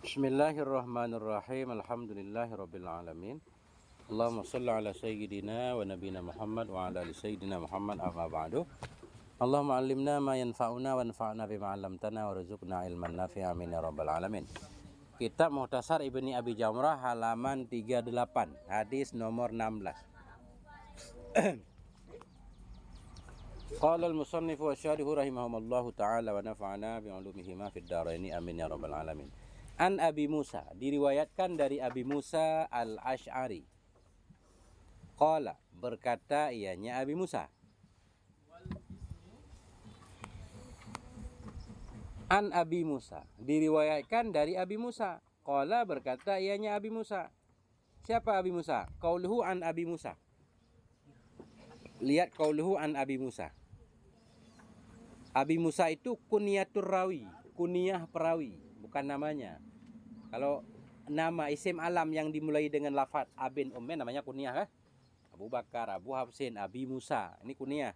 Bismillahirrahmanirrahim. Alhamdulillahirabbil alamin. Allahumma shalli ala sayyidina wa nabiyina Muhammad wa ala ali sayyidina Muhammad amma ba'du. Allahumma 'allimna ma yanfa'una wanfa'na bima 'allamtana warzuqna ilman nafi'a amin ya rabbal alamin. Kitab Mukhtasar Ibni Abi Jamrah halaman 38, hadis nomor 16. Qala al-musannif wa syarihu rahimahumullahu ta'ala wa nafa'ana bi 'ulumihima fid dharaini amin ya rabbal alamin. An Abi Musa, diriwayatkan dari Abi Musa al-Ash'ari. Qala, berkata ianya Abi Musa. An Abi Musa, diriwayatkan dari Abi Musa. Qala, berkata ianya Abi Musa. Siapa Abi Musa? Qauluhu an Abi Musa. Lihat qauluhu an Abi Musa. Abi Musa itu kunyatur rawi, kunyah perawi, bukan namanya. Kalau nama isim alam yang dimulai dengan lafaz abin ummen namanya kunyah kan? Abu Bakar, Abu Hafsin, Abi Musa, ini kunyah.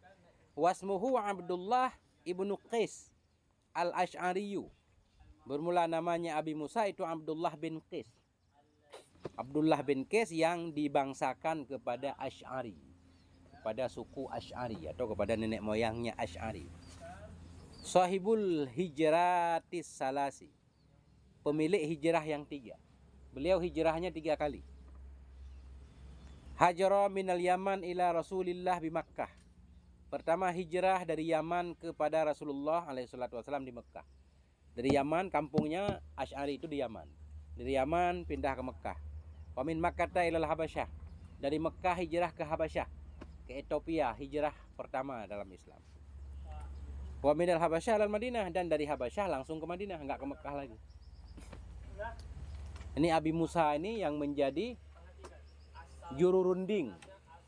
Wasmuhu Abdullah ibnu Qais al-Ash'ariyu. Bermula namanya Abi Musa itu Abdullah bin Qais. Abdullah bin Qais yang dibangsakan kepada Ash'ari, kepada suku Ash'ari atau kepada nenek moyangnya Ash'ari. Sahibul hijratis salasi, pemilik hijrah yang 3. Beliau hijrahnya 3 kali. Hajara minal Yaman ila Rasulillah bi Makkah. Pertama hijrah dari Yaman kepada Rasulullah SAW di Mekah. Dari Yaman, kampungnya Ash'ari itu di Yaman. Dari Yaman pindah ke Mekah. Wa min Makkah ilal Habasyah. Dari Mekah hijrah ke Habasyah, ke Ethiopia, hijrah pertama dalam Islam. Wa minal Habasyah al Madinah, dan dari Habasyah langsung ke Madinah, enggak ke Mekah lagi. Ini Abi Musa ini yang menjadi juru runding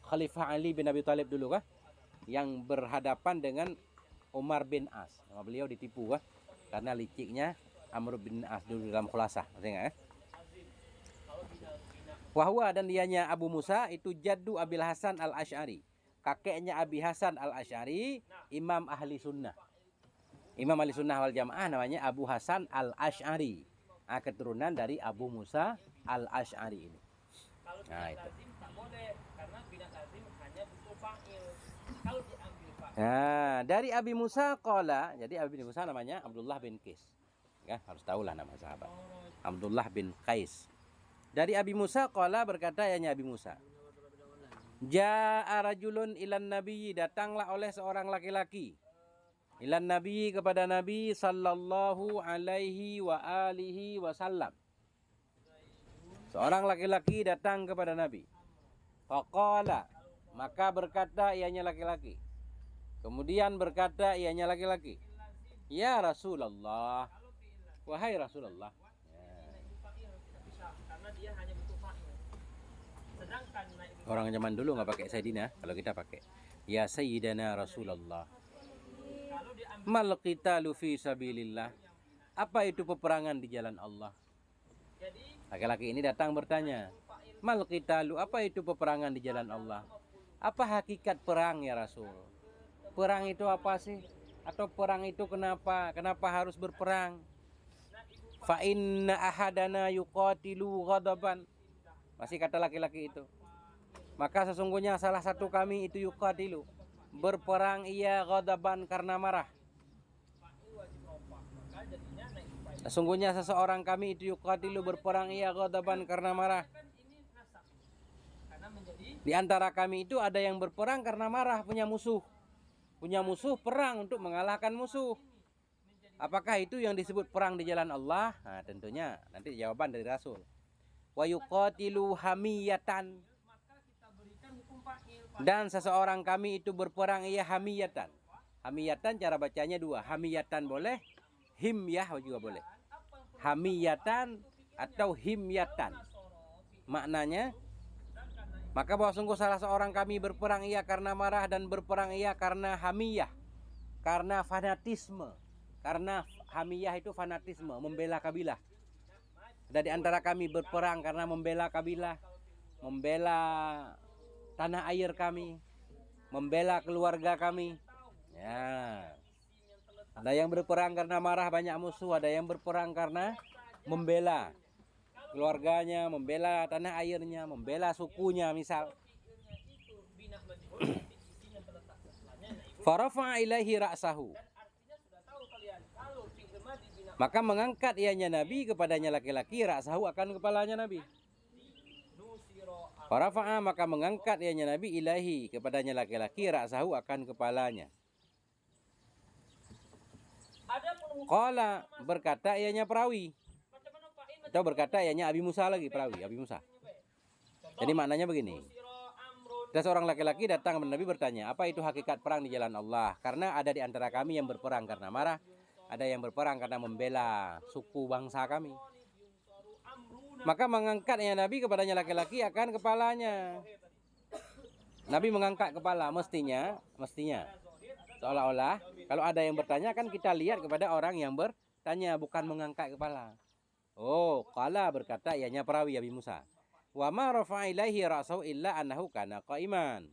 Khalifah Ali bin Abi Thalib dulu kah? Yang berhadapan dengan Umar bin As. Nama beliau ditipu kah? Karena liciknya Amr bin As dulu dalam Khulasah. Ingat, Wahwa, dan dianya Abu Musa itu jaddu Abil Hasan al-Ash'ari. Kakeknya Abi Hasan al-Ash'ari, imam ahli sunnah. Imam ahli sunnah wal jamaah namanya Abu Hasan al-Ash'ari. Keturunan dari Abu Musa al-Ash'ari ini. Nah, itu. Nah, dari Abi Musa qala, jadi Abi Musa namanya Abdullah bin Qais. Ya, harus tahulah nama sahabat. Abdullah bin Qais. Dari Abi Musa qala, berkata ianya Abi Musa. Ja'a rajulun ilan nabiyyi, datanglah oleh seorang laki-laki. Ilan nabi, kepada Nabi sallallahu alaihi wa alihi wasallam. Seorang laki-laki datang kepada Nabi. Faqala, maka berkata ianya laki-laki. Kemudian berkata ianya laki-laki, ya Rasulullah, wahai Rasulullah. Orang zaman dulu nggak pakai Sayyidina, kalau kita pakai ya Sayyidina Rasulullah. Mal qitalu fi sabilillah, apa itu peperangan di jalan Allah? Laki-laki ini datang bertanya, mal qitalu, apa itu peperangan di jalan Allah? Apa hakikat perang ya Rasul? Perang itu apa sih? Atau perang itu kenapa? Kenapa harus berperang? Fa inna ahadana yuqatilu ghadaban. Masih kata laki-laki itu. Maka sesungguhnya salah satu kami itu yuqatilu, berperang ia ghadaban, karena marah. Sesungguhnya seseorang kami itu yuqatilu, berperang ia ghadaban, karena marah. Di antara kami itu ada yang berperang karena marah, punya musuh. Punya musuh, perang untuk mengalahkan musuh. Apakah itu yang disebut perang di jalan Allah? Nah, tentunya nanti jawaban dari Rasul. Wa yuqatilu hamiyatan, dan seseorang kami itu berperang ia hamiyatan. Hamiyatan cara bacanya 2. Hamiyatan boleh, himyah juga boleh. Hamiyatan atau himyatan. Maknanya, maka bahwa sungguh salah seorang kami berperang ia karena marah, dan berperang ia karena hamiyah, karena fanatisme. Karena hamiyah itu fanatisme, membela kabilah. Ada di antara kami berperang karena membela kabilah, membela tanah air kami, membela keluarga kami. Ya. Ada yang berperang karena marah, banyak musuh. Ada yang berperang karena membela keluarganya, membela tanah airnya, membela sukunya misal. Farafa'a ilaihi ra'sahu. Maka mengangkat ianya Nabi kepadanya laki-laki, ra'sahu akan kepalanya Nabi. Farafa'a maka mengangkat ianya Nabi ilaihi kepadanya laki-laki, ra'sahu akan kepalanya. Qala berkata ianya perawi. Atau berkata ianya Abi Musa lagi, perawi Abi Musa. Jadi maknanya begini. Ada seorang laki-laki datang kepada Nabi bertanya, apa itu hakikat perang di jalan Allah? Karena ada di antara kami yang berperang karena marah, ada yang berperang karena membela suku bangsa kami. Maka mengangkatnya Nabi kepadanya laki-laki akan kepalanya. Nabi mengangkat kepala, mestinya seolah-olah kalau ada yang bertanya kan kita lihat kepada orang yang bertanya, bukan mengangkat kepala. Oh, qala berkata ianya perawi Abi Musa. Wa ma rafa'a ilaihi ra'sahu illa annahu kana qa'iman.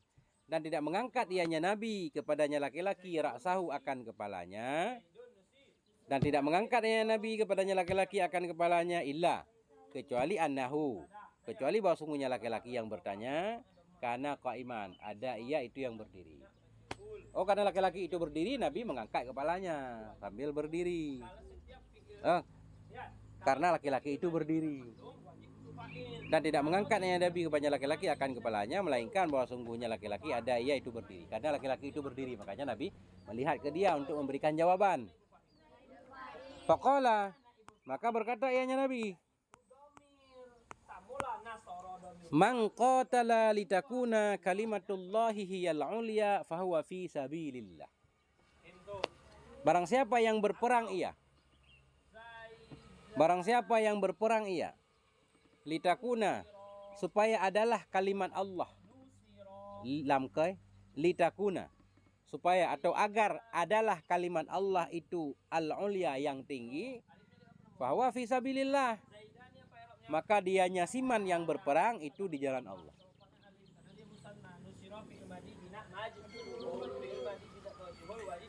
Dan tidak mengangkat ianya Nabi kepadanya laki-laki ra'sahu akan kepalanya. Dan tidak mengangkat ianya Nabi kepadanya laki-laki akan kepalanya illa kecuali annahu, kecuali bahwa sungguhnya laki-laki yang bertanya kana qa'iman, ada ia itu yang berdiri. Oh, karena laki-laki itu berdiri, Nabi mengangkat kepalanya sambil berdiri. Karena laki-laki itu berdiri. Dan tidak mengangkatnya Nabi kepada laki-laki akan kepalanya, melainkan bahwa sungguhnya laki-laki ada ia itu berdiri. Karena laki-laki itu berdiri, makanya Nabi melihat ke dia untuk memberikan jawaban. Faqala, maka berkata ianya Nabi, man qatala litakuna kalimatullahi hiyal ulya fahuwa fi sabilillah. Barang siapa yang berperang ia, barang siapa yang berperang ia, litakuna supaya adalah kalimat Allah, lamkai litakuna supaya atau agar adalah kalimat Allah itu al-ulya yang tinggi, bahwa fisabilillah maka dianya siman yang berperang itu di jalan Allah.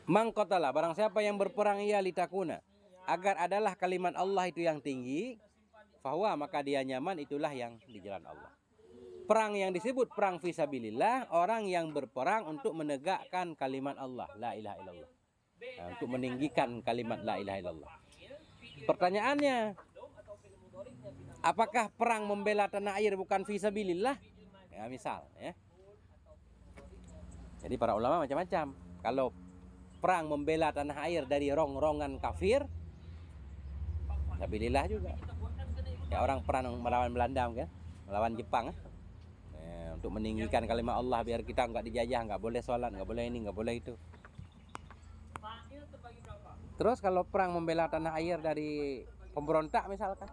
Mangkotala barang siapa yang berperang ia litakuna agar adalah kalimat Allah itu yang tinggi, bahwa maka dia nyaman itulah yang di jalan Allah. Perang yang disebut perang fisabilillah, orang yang berperang untuk menegakkan kalimat Allah, la ilaha illallah. Nah, untuk meninggikan kalimat la ilaha illallah. Pertanyaannya, apakah perang membela tanah air bukan fisabilillah? Ya, misal ya. Jadi para ulama macam-macam. Kalau perang membela tanah air dari rong-rongan kafir, fisabilillah juga. Ya, orang perang melawan Belanda kan, melawan Jepang untuk meninggikan kalimat Allah biar kita nggak dijajah, nggak boleh sholat, nggak boleh ini, nggak boleh itu. Terus kalau perang membela tanah air dari pemberontak misalkan,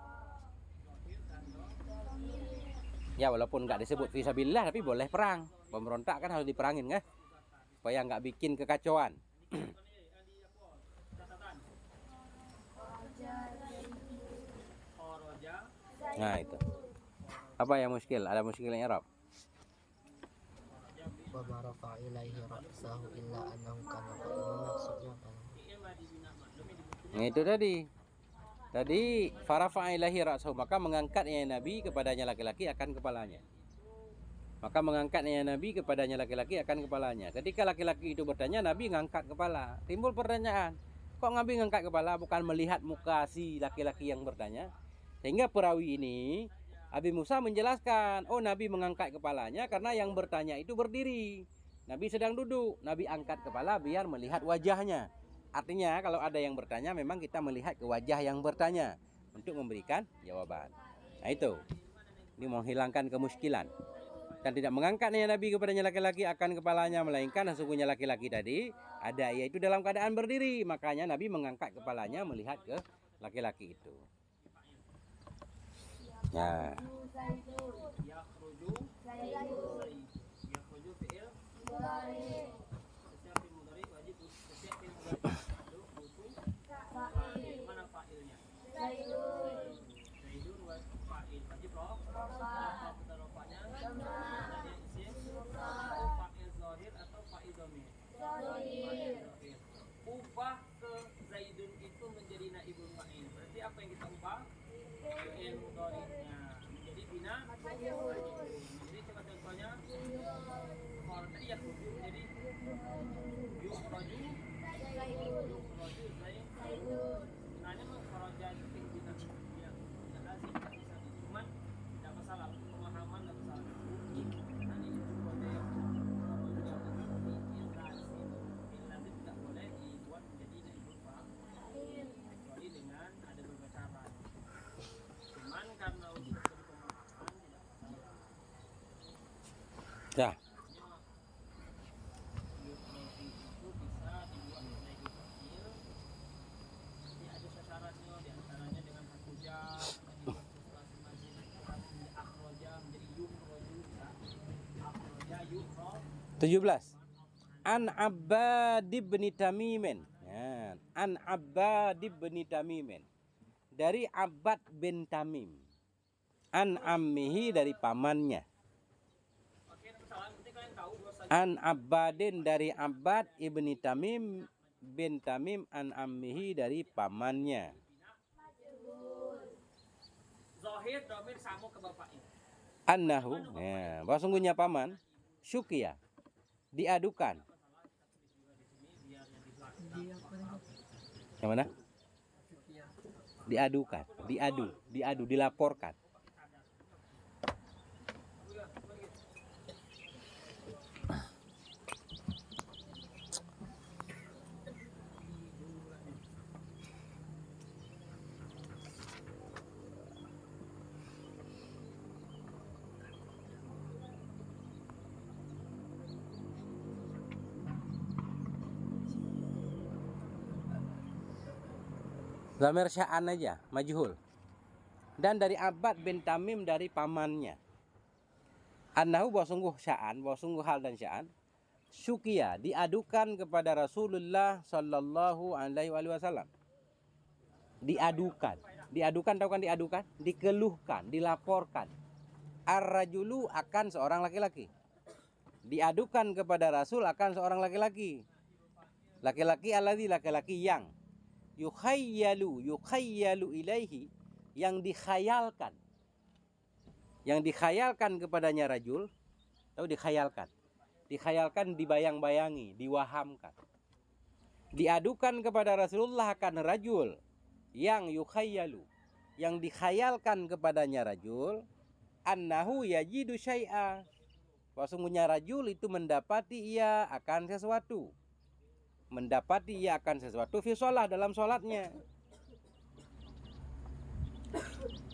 ya walaupun nggak disebut fisabilillah tapi boleh perang. Pemberontak kan harus diperangin kan, supaya nggak bikin kekacauan. Nah itu. Apa yang muskil? Ada muskilnya Arab. Wa ma rafa'a ilaihi ra'sahu illa annahu kana qa'iman, maksudnya apa? Nah itu tadi farafa'a ilaihi ra'sahu, maka mengangkatnya Nabi kepadanya laki-laki akan kepalanya. Maka mengangkatnya Nabi kepadanya laki-laki akan kepalanya. Ketika laki-laki itu bertanya, Nabi ngangkat kepala. Timbul pertanyaan, kok Nabi ngangkat kepala bukan melihat muka si laki-laki yang bertanya? Sehingga perawi ini Abi Musa menjelaskan, oh Nabi mengangkat kepalanya karena yang bertanya itu berdiri. Nabi sedang duduk, Nabi angkat kepala biar melihat wajahnya. Artinya kalau ada yang bertanya memang kita melihat ke wajah yang bertanya untuk memberikan jawaban. Nah itu, ini menghilangkan kemuskilan. Dan tidak mengangkatnya Nabi kepadanya laki-laki akan kepalanya, melainkan sesungguhnya laki-laki tadi ada yaitu dalam keadaan berdiri. Makanya Nabi mengangkat kepalanya melihat ke laki-laki itu. Ya. Ubah ke Zaidun itu menjadi naibul fa'il. Berarti apa yang kita ubah? fi'il mudhari'nya menjadi bina majhul. Jadi coba contohnya kalau tadi ya tujuh jadi yukhraju zaidun. Nah ini mengkharaja itu fi'il bina ya tidak lazim tidak bisa cuman tidak masalah untuk pemahaman tidak masalah. Nah ini juga ada yang fi'il lazim tidak boleh dibuat menjadi naibul fa'il kecuali dengan ada beberapa cara. Cuman karena untuk pemahaman tidak masalah. Ya. Itu bisa dibuat naibul fa'il. Jadi ada syaratnya di antaranya dengan hakuja dibuat sesuatu masing akhroja menjadi yukroju akhroja yukro 17 An Abbad bin Tamimin ya. An Abbad bin Tamimin dari Abbad bin Tamim an ammihi dari pamannya. An Abbadin dari Abbad ibni Tamim bin Tamim an ammihi dari pamannya. Zahir domir sama ke bapaknya. Annahu ya, bahwa sungguhnya paman syukiya diadukan. Yang mana? Diadukan, diadu, dilaporkan. Dhamir sya'an aja, majhul. Dan dari Abbad bin Tamim dari pamannya. Annahu bahwa sungguh sya'an, bahwa sungguh hal dan sya'an. Syukiya, diadukan kepada Rasulullah Sallallahu Alaihi Wasallam. Diadukan. Diadukan, tahu kan diadukan? Dikeluhkan, dilaporkan. Ar-rajulu akan seorang laki-laki. Diadukan kepada Rasul akan seorang laki-laki. Laki-laki alladzi, laki-laki yang yukhayyalu ilaihi, yang dikhayalkan kepadanya rajul. Tahu dikhayalkan, dibayang-bayangi, diwahamkan. Diadukan kepada Rasulullah akan rajul yang yukhayyalu, yang dikhayalkan kepadanya rajul, annahu yajidu syai'a, bahwa sungguhnya rajul itu mendapati ia akan sesuatu. Fi sholah, dalam sholatnya.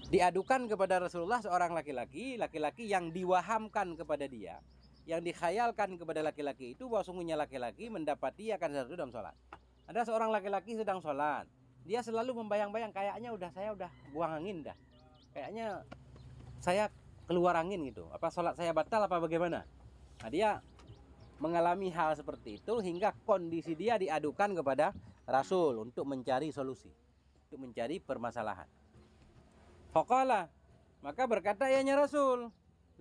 Diadukan kepada Rasulullah seorang laki-laki yang diwahamkan kepada dia, yang dikhayalkan kepada laki-laki itu bahwa sungguhnya laki-laki mendapati akan sesuatu dalam sholat. Ada seorang laki-laki sedang sholat, dia selalu membayang-bayang, kayaknya saya udah buang angin dah, kayaknya saya keluar angin gitu, apa sholat saya batal apa bagaimana. Nah, dia mengalami hal seperti itu hingga kondisi dia diadukan kepada Rasul untuk mencari solusi, untuk mencari permasalahan. Faqala, maka berkata ianya Rasul,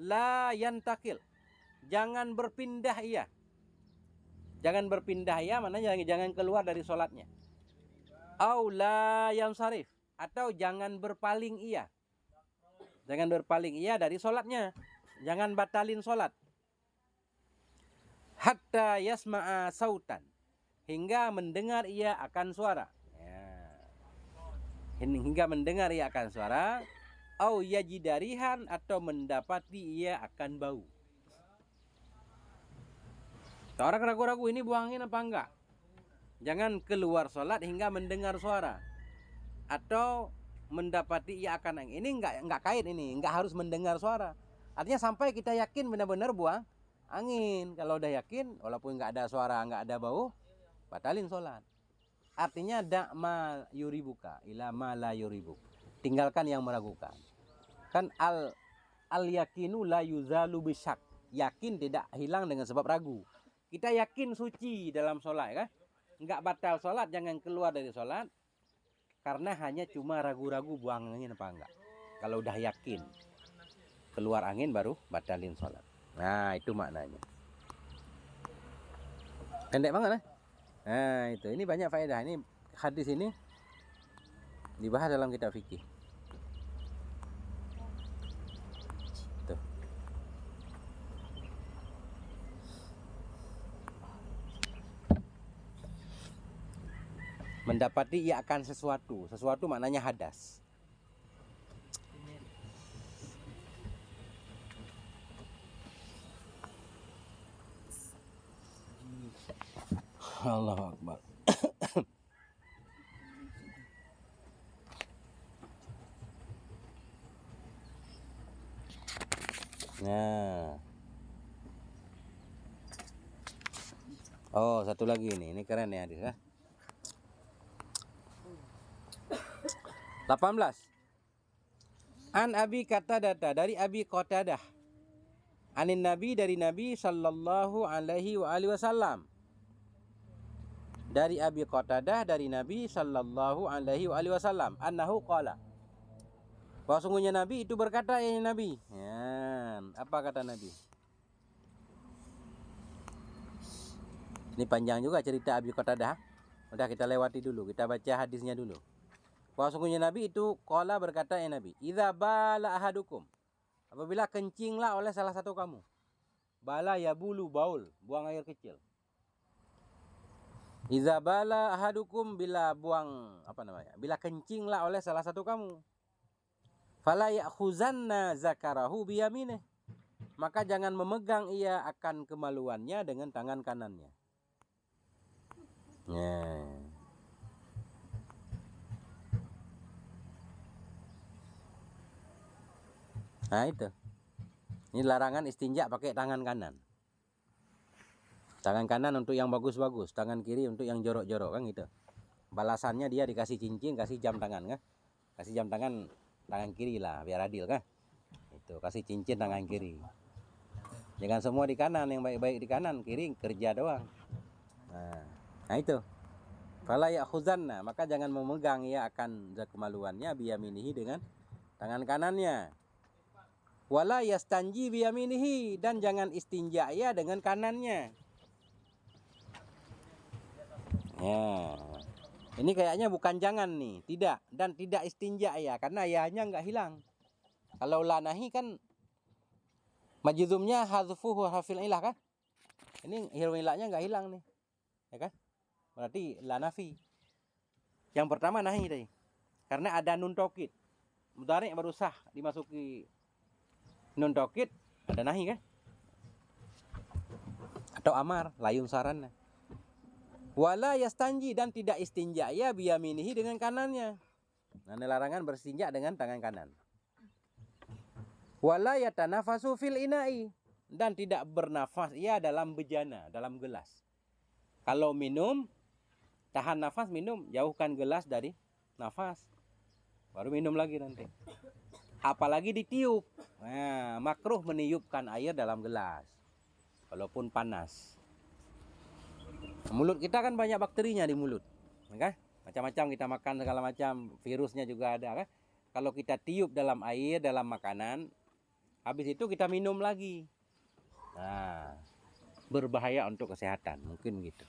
la yantakil, jangan berpindah ia. Jangan berpindah ia, maknanya jangan keluar dari sholatnya. Au la yansarif, atau jangan berpaling ia. Jangan berpaling ia dari sholatnya, jangan batalin sholat. Hatta yasma'a sautan, hingga mendengar ia akan suara ya. Hingga mendengar ia akan suara. Au yajidarihan, atau mendapati ia akan bau. Orang ragu-ragu ini buang angin apa enggak. Jangan keluar sholat hingga mendengar suara, atau mendapati ia akan angin. Ini enggak kait, ini enggak harus mendengar suara. Artinya sampai kita yakin benar-benar buang angin. Kalau udah yakin, walaupun nggak ada suara, nggak ada bau, batalin sholat. Artinya da'ma yuribuka ila ma la yuribuk, tinggalkan yang meragukan. Kan al yakinu la yuzalu bisyak, yakin tidak hilang dengan sebab ragu. Kita yakin suci dalam sholat kan, nggak batal sholat, jangan keluar dari sholat karena hanya cuma ragu-ragu buang angin apa enggak. Kalau udah yakin keluar angin baru batalin sholat. Nah, itu maknanya. Pendek banget nah. Nah, itu. Ini banyak faedah. Ini hadis ini dibahas dalam kitab fikih. Mendapati ia akan sesuatu. Sesuatu maknanya hadas. Allahu Akbar. Nah. Oh, satu lagi nih. Ini keren ya, hadis ya. 18. An Abi Qatadah, dari Abi Qatadah. Anin Nabi, dari Nabi sallallahu alaihi wa alihi wasallam. Dari Abi Qatadah, dari Nabi sallallahu alaihi wa alihi wasallam, annahu qala. Bahwa sungguhnya Nabi itu berkata, ya Nabi. Ya, apa kata Nabi? Ini panjang juga cerita Abi Qatadah. Udah kita lewati dulu, kita baca hadisnya dulu. Bahwa sungguhnya Nabi itu qala berkata, ya Nabi, idza bala ahadukum, apabila kencinglah oleh salah satu kamu. Bala ya bulu, baul, buang air kecil. Idza bala ahadukum, bila buang bila kencinglah oleh salah satu kamu. Fala ya'khuzanna zakarahu biyaminih, maka jangan memegang ia akan kemaluannya dengan tangan kanannya. Nah itu. Ini larangan istinja pakai tangan kanan. Tangan kanan untuk yang bagus-bagus, tangan kiri untuk yang jorok-jorok, kan gitu. Balasannya dia dikasih cincin, kasih jam tangan kan. Kasih jam tangan kiri lah, biar adil kan. Itu, kasih cincin tangan kiri. Jangan semua di kanan, yang baik-baik di kanan, kiri kerja doang. Nah itu. Fala ya'khuzanna, maka jangan memegang ia akan kemaluannya biyaminihi dengan tangan kanannya. Wala yastanji biyaminihi, dan jangan istinja ia dengan kanannya. Ya. Ini kayaknya bukan jangan nih, tidak, dan tidak istinja ya, karena yanya nggak hilang. Kalau la nahi kan majzumnya hadzfuhu hafil ilah kan? Ini hirul ilahnya nggak hilang nih. Ya kan? Berarti la nafi. Yang pertama nahi tadi. Karena ada nun taukid. Mudhari' baru sah dimasuki nun taukid, ada nahi kan? Atau amar, layun saranna. Wala yastanji, dan tidak istinja ya biyaminihi dengan kanannya. Nah, larangan berstinja dengan tangan kanan. Wala yatanafasu fil ina'i, dan tidak bernafas ia dalam bejana, dalam gelas. Kalau minum, tahan nafas minum, jauhkan gelas dari nafas. Baru minum lagi nanti. Apalagi ditiup. Nah, makruh meniupkan air dalam gelas walaupun panas. Mulut kita kan banyak bakterinya di mulut, kan? Macam-macam kita makan, segala macam virusnya juga ada kan. Kalau kita tiup dalam air, dalam makanan, habis itu kita minum lagi. Nah, berbahaya untuk kesehatan, mungkin gitu.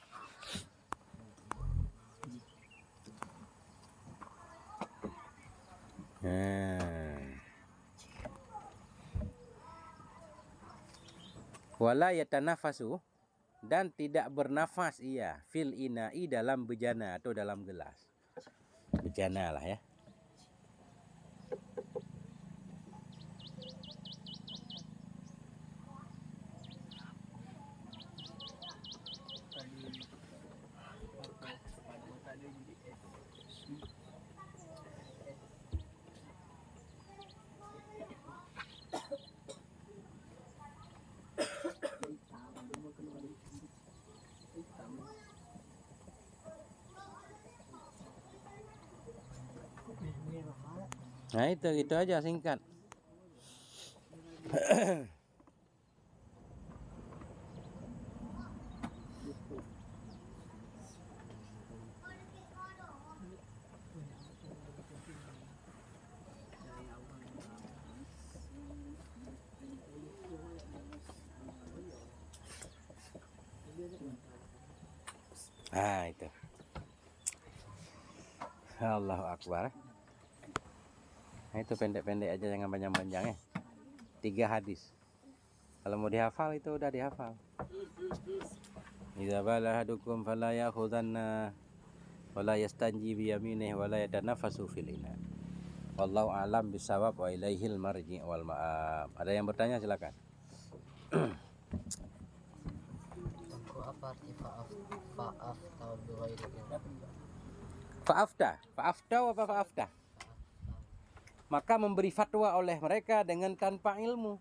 Wala yatanafasu, dan tidak bernafas ia fil ina'i dalam bejana atau dalam gelas. Bejana lah ya. Nah itu gitu aja singkat. Nah itu. Allahu Akbar. Nah itu pendek-pendek aja, jangan panjang-panjang ya. 3 hadis. Kalau mau dihafal itu udah dihafal. Idza bala ahadukum fala ya'khuzanna wala yastanji biyaminih wala yatanafasu fil ina. Wallahu a'lam bisawab wa ilaihil marji' wal ma'ab. Ada yang bertanya silakan. Tengku apa arti fa'aftau bi ghairi ilm? Fa'afta apa fa'afta? Maka memberi fatwa oleh mereka dengan tanpa ilmu.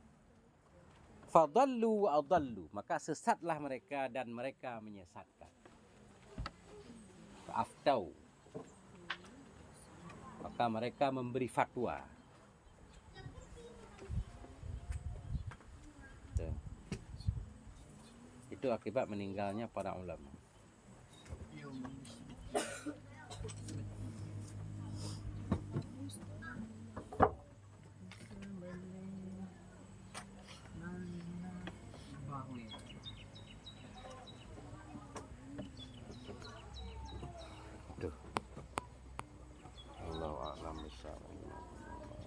Fadallu wa adallu, maka sesatlah mereka dan mereka menyesatkan. Fa'aftau, maka mereka memberi fatwa. Itu akibat meninggalnya para ulama. Tuh. Allahu a'lam bishawab.